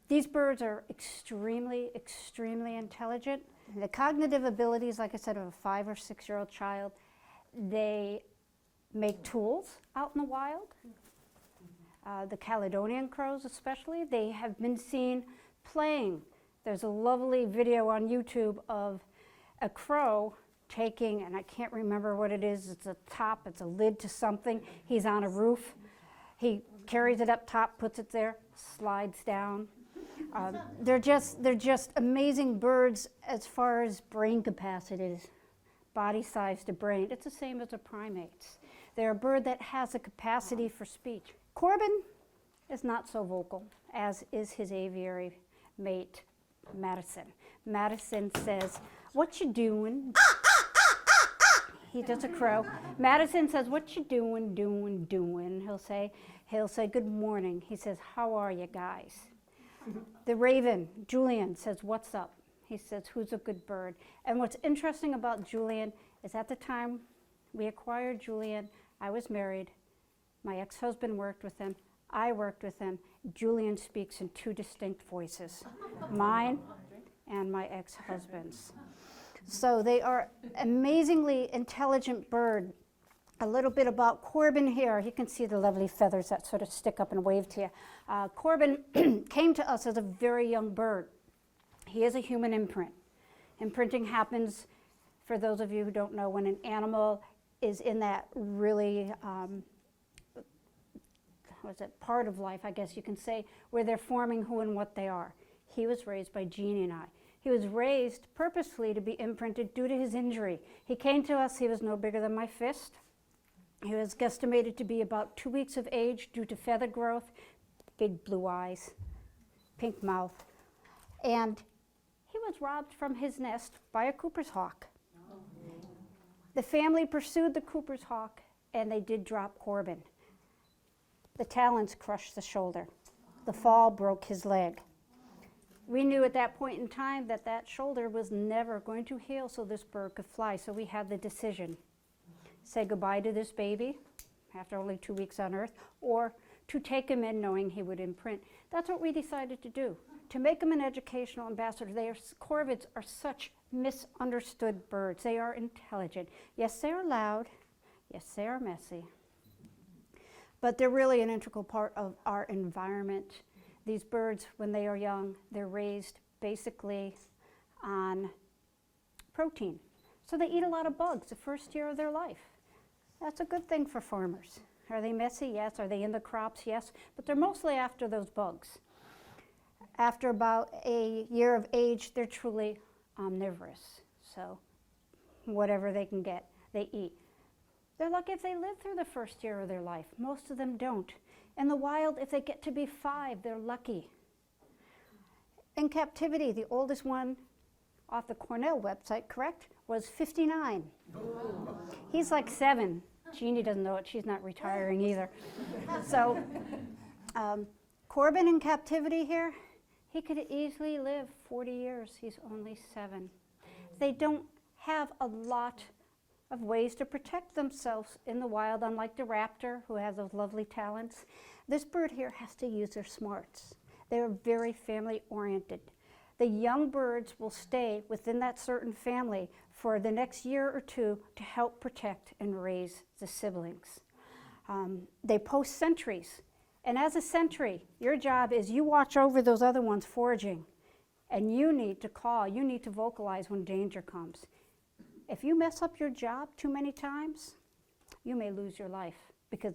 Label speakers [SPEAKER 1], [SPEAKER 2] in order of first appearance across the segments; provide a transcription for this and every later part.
[SPEAKER 1] These birds are extremely, extremely intelligent. The cognitive abilities, like I said, of a 5 or 6 year old child. They make tools out in the wild. The Caledonian crows especially, they have been seen playing. There's a lovely video on YouTube of a crow taking, and I can't remember what it is, it's a top, it's a lid to something. He's on a roof. He carries it up top, puts it there, slides down. They're just amazing birds as far as brain capacity, body size to brain. It's the same as a primate's. They're a bird that has a capacity for speech. Corbin is not so vocal, as is his aviary mate, Madison. Madison says, "What you doing?" He does a crow. Madison says, "What you doing, doing?" He'll say, "Good morning." He says, "How are you guys?" The raven, Julian, says, "What's up?" He says, "Who's a good bird?" And what's interesting about Julian is at the time we acquired Julian, I was married. My ex-husband worked with him. I worked with him. Julian speaks in 2 distinct voices, mine and my ex-husband's. So they are amazingly intelligent bird. A little bit about Corbin here. You can see the lovely feathers that sort of stick up and wave to you. Corbin came to us as a very young bird. He is a human imprint. Imprinting happens, for those of you who don't know, when an animal is in that really, part of life, I guess you can say, where they're forming who and what they are. He was raised by Jeannie and I. He was raised purposefully to be imprinted due to his injury. He came to us, he was no bigger than my fist. He was guesstimated to be about 2 weeks of age due to feather growth, big blue eyes, pink mouth. And he was robbed from his nest by a Cooper's hawk. The family pursued the Cooper's hawk, and they did drop Corbin. The talons crushed the shoulder. The fall broke his leg. We knew at that point in time that that shoulder was never going to heal so this bird could fly, so we had the decision. Say goodbye to this baby after only 2 weeks on Earth, or to take him in knowing he would imprint. That's what we decided to do, to make him an educational ambassador. Corvids are such misunderstood birds. They are intelligent. Yes, they are loud. Yes, they are messy. But they're really an integral part of our environment. These birds, when they are young, they're raised basically on protein. So they eat a lot of bugs the first year of their life. That's a good thing for farmers. Are they messy? Yes. Are they in the crops? Yes. But they're mostly after those bugs. After about a year of age, they're truly omnivorous. So whatever they can get, they eat. They're lucky if they live through the first year of their life. Most of them don't. In the wild, if they get to be 5, they're lucky. In captivity, the oldest one off the Cornell website, correct, was 59. He's like 7. Jeannie doesn't know it. She's not retiring either. So Corbin in captivity here, he could easily live 40 years. He's only 7. They don't have a lot of ways to protect themselves in the wild, unlike the raptor, who has those lovely talents. This bird here has to use their smarts. They are very family-oriented. The young birds will stay within that certain family for the next year or 2 to help protect and raise the siblings. They post sentries. And as a sentry, your job is you watch over those other ones foraging. And you need to call, you need to vocalize when danger comes. If you mess up your job too many times, you may lose your life because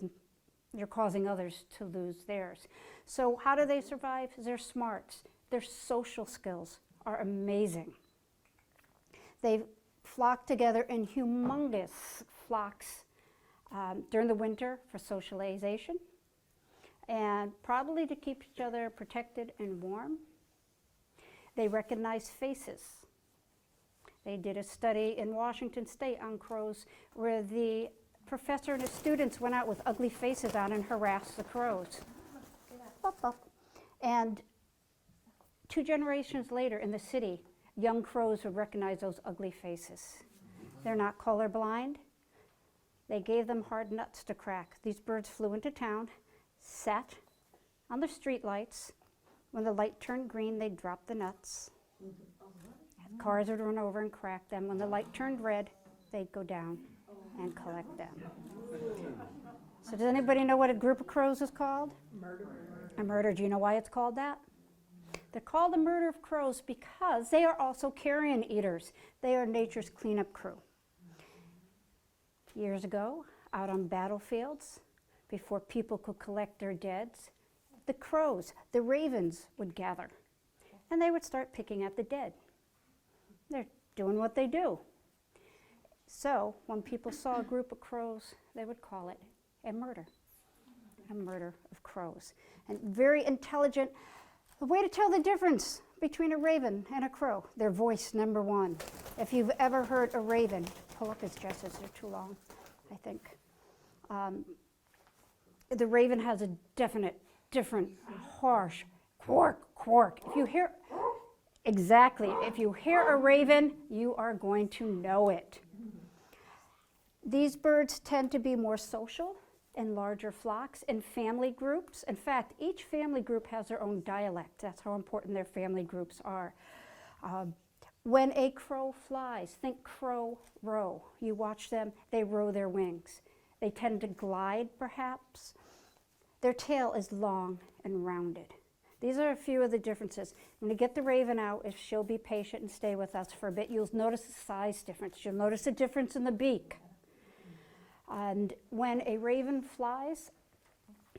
[SPEAKER 1] you're causing others to lose theirs. So how do they survive? Their smarts, their social skills are amazing. They flock together in humongous flocks during the winter for socialization and probably to keep each other protected and warm. They recognize faces. They did a study in Washington State on crows where the professor and his students went out with ugly faces on and harassed the crows. And 2 generations later in the city, young crows would recognize those ugly faces. They're not colorblind. They gave them hard nuts to crack. These birds flew into town, sat on the street lights, When the light turned green, they'd drop the nuts. Cars would run over and crack them. When the light turned red, they'd go down and collect them. So does anybody know what a group of crows is called?
[SPEAKER 2] Murder.
[SPEAKER 1] A murder. Do you know why it's called that? They're called a murder of crows because they are also carrion eaters. They are nature's cleanup crew. Years ago, out on battlefields, before people could collect their deads, the crows, the ravens, would gather, and they would start picking at the dead. They're doing what they do. So when people saw a group of crows, they would call it a murder of crows. And very intelligent. A way to tell the difference between a raven and a crow, their voice, number one. If you've ever heard a raven, pull up his dresses, they're too long, I think. The raven has a different, harsh quark. If you hear, exactly, if you hear a raven, you are going to know it. These birds tend to be more social in larger flocks and family groups. In fact, each family group has their own dialect. That's how important their family groups are. When a crow flies, think crow row. You watch them, they row their wings. They tend to glide, perhaps. Their tail is long and rounded. These are a few of the differences. When you get the raven out, if she'll be patient and stay with us for a bit, you'll notice the size difference. You'll notice a difference in the beak. And when a raven flies,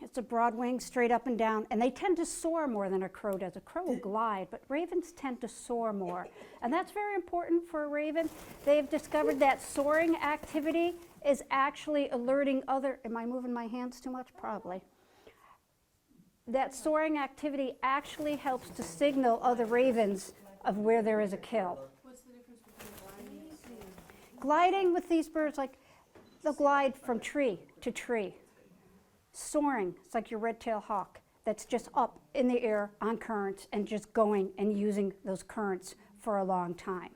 [SPEAKER 1] it's a broad wing, straight up and down, and they tend to soar more than a crow does. A crow will glide, but ravens tend to soar more. And that's very important for a raven. They've discovered that soaring activity is actually alerting other, am I moving my hands too much? Probably. That soaring activity actually helps to signal other ravens of where there is a kill.
[SPEAKER 2] What's the difference between gliding?
[SPEAKER 1] Gliding with these birds, like they'll glide from tree to tree. Soaring, it's like your red-tailed hawk that's just up in the air on currents and just going and using those currents for a long time.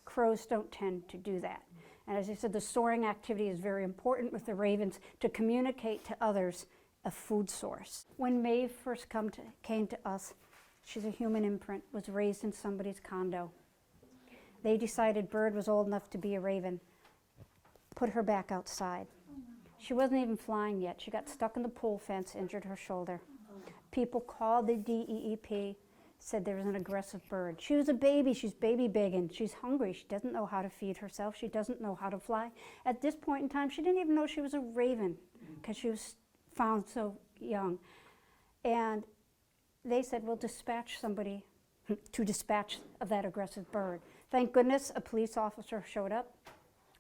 [SPEAKER 1] Crows don't tend to do that. And as I said, the soaring activity is very important with the ravens to communicate to others a food source. When Maeve first came to us, she's a human imprint, was raised in somebody's condo. They decided Bird was old enough to be a raven, put her back outside. She wasn't even flying yet. She got stuck in the pool fence, injured her shoulder. People called the DEEP, said there was an aggressive bird. She was a baby, she's baby begging, she's hungry, she doesn't know how to feed herself, she doesn't know how to fly. At this point in time, she didn't even know she was a raven because she was found so young. And they said, we'll dispatch somebody to dispatch of that aggressive bird. Thank goodness a police officer showed up,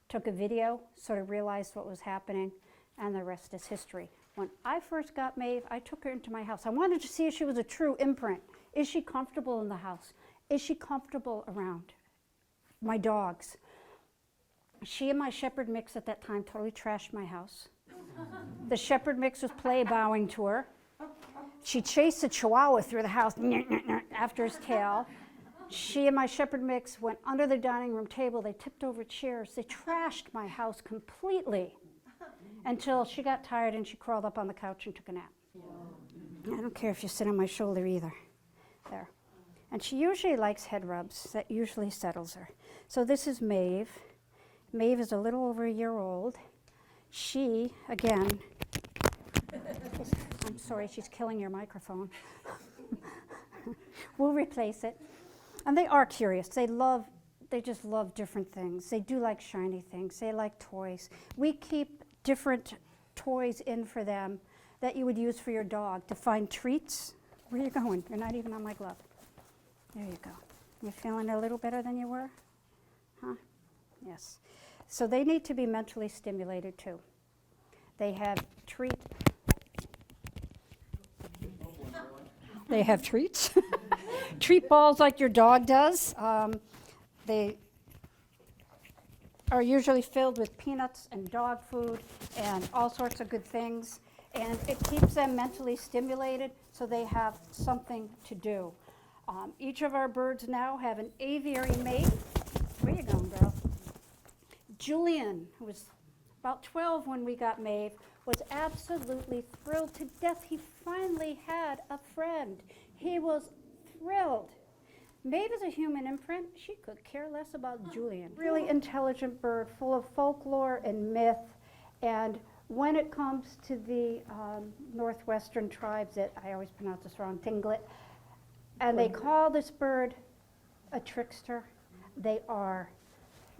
[SPEAKER 1] took a video, sort of realized what was happening, and the rest is history. When I first got Maeve, I took her into my house. I wanted to see if she was a true imprint. Is she comfortable in the house? Is she comfortable around my dogs? She and my shepherd mix at that time totally trashed my house. The shepherd mix was play bowing to her. She chased a chihuahua through the house after his tail. She and my shepherd mix went under the dining room table. They tipped over chairs. They trashed my house completely until she got tired and she crawled up on the couch and took a nap. I don't care if you sit on my shoulder either. There. And she usually likes head rubs. That usually settles her. So this is Maeve. Maeve is a little over a year old. She, again, I'm sorry, she's killing your microphone. We'll replace it. And they are curious. They just love different things. They do like shiny things. They like toys. We keep different toys in for them that you would use for your dog to find treats. Where are you going? You're not even on my glove. There you go. You feeling a little better than you were? Huh? Yes. So they need to be mentally stimulated too. They have treats. They have treats. Treat balls like your dog does. They are usually filled with peanuts and dog food and all sorts of good things. And it keeps them mentally stimulated so they have something to do. Each of our birds now have an aviary mate. Where you going, girl? Julian, who was about 12 when we got Maeve, was absolutely thrilled to death. He finally had a friend. He was thrilled. Maeve is a human imprint. She could care less about Julian. Really intelligent bird, full of folklore and myth. And when it comes to the northwestern tribes, that I always pronounce this wrong, Tinglet, and they call this bird a trickster. They are.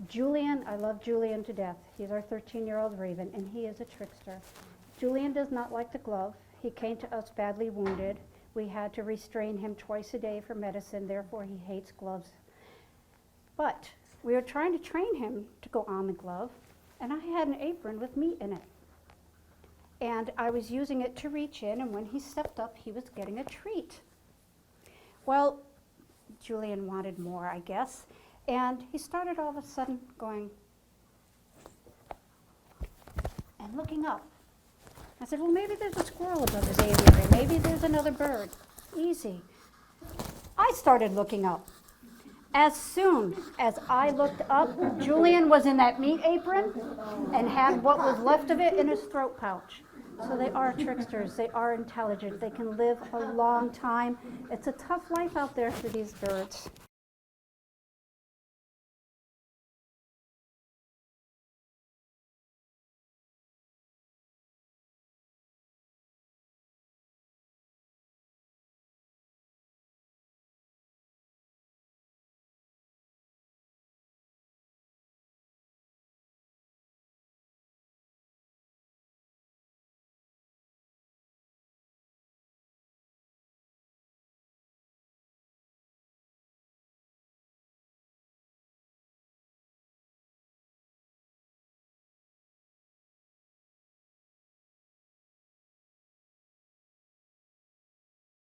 [SPEAKER 1] Julian, I love Julian to death. He's our 13-year-old raven, and he is a trickster. Julian does not like the glove. He came to us badly wounded. We had to restrain him twice a day for medicine, therefore he hates gloves. But we were trying to train him to go on the glove, and I had an apron with meat in it. And I was using it to reach in, and when he stepped up, he was getting a treat. Well, Julian wanted more, I guess, and he started all of a sudden going and looking up. I said, well, maybe there's a squirrel above his aviary. Maybe there's another bird. Easy. I started looking up. As soon as I looked up, Julian was in that meat apron and had what was left of it in his throat pouch. So they are tricksters. They are intelligent. They can live a long time. It's a tough life out there for these birds.